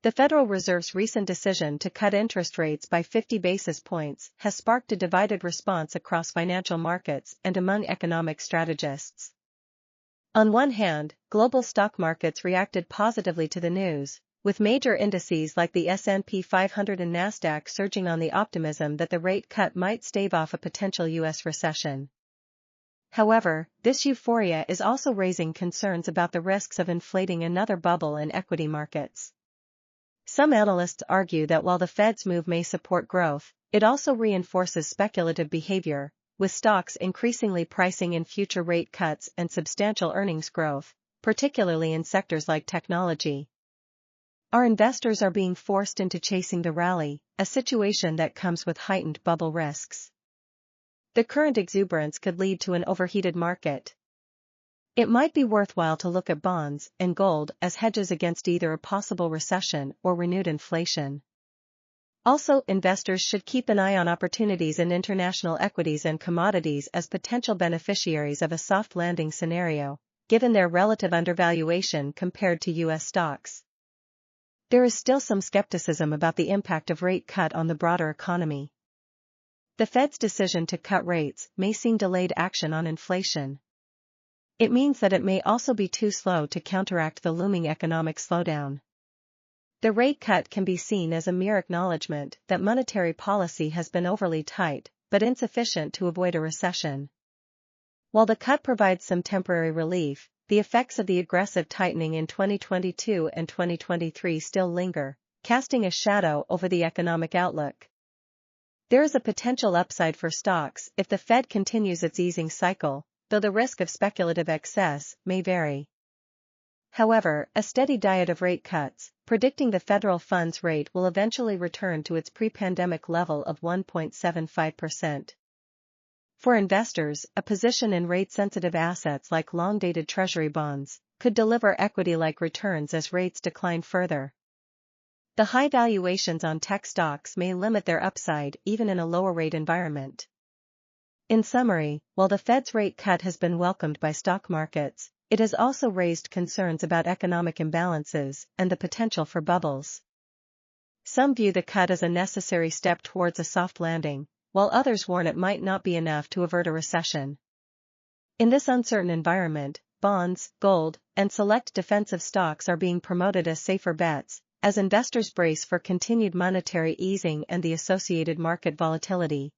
The Federal Reserve's recent decision to cut interest rates by 50 basis points has sparked a divided response across financial markets and among economic strategists. On one hand, global stock markets reacted positively to the news, with major indices like the S&P 500 and Nasdaq surging on the optimism that the rate cut might stave off a potential U.S. recession. However, this euphoria is also raising concerns about the risks of inflating another bubble in equity markets. Some analysts argue that while the Fed's move may support growth, it also reinforces speculative behavior, with stocks increasingly pricing in future rate cuts and substantial earnings growth, particularly in sectors like technology. Our investors are being forced into chasing the rally, a situation that comes with heightened bubble risks. The current exuberance could lead to an overheated market. It might be worthwhile to look at bonds and gold as hedges against either a possible recession or renewed inflation. Also, investors should keep an eye on opportunities in international equities and commodities as potential beneficiaries of a soft landing scenario, given their relative undervaluation compared to U.S. stocks. There is still some skepticism about the impact of rate cut on the broader economy. The Fed's decision to cut rates may seem delayed action on inflation. It means that it may also be too slow to counteract the looming economic slowdown. The rate cut can be seen as a mere acknowledgement that monetary policy has been overly tight, but insufficient to avoid a recession. While the cut provides some temporary relief, the effects of the aggressive tightening in 2022 and 2023 still linger, casting a shadow over the economic outlook. There is a potential upside for stocks if the Fed continues its easing cycle, though the risk of speculative excess may vary. However, a steady diet of rate cuts, predicting the federal funds rate will eventually return to its pre-pandemic level of 1.75%. For investors, a position in rate-sensitive assets like long-dated Treasury bonds could deliver equity-like returns as rates decline further. The high valuations on tech stocks may limit their upside even in a lower-rate environment. In summary, while the Fed's rate cut has been welcomed by stock markets, it has also raised concerns about economic imbalances and the potential for bubbles. Some view the cut as a necessary step towards a soft landing, while others warn it might not be enough to avert a recession. In this uncertain environment, bonds, gold, and select defensive stocks are being promoted as safer bets, as investors brace for continued monetary easing and the associated market volatility.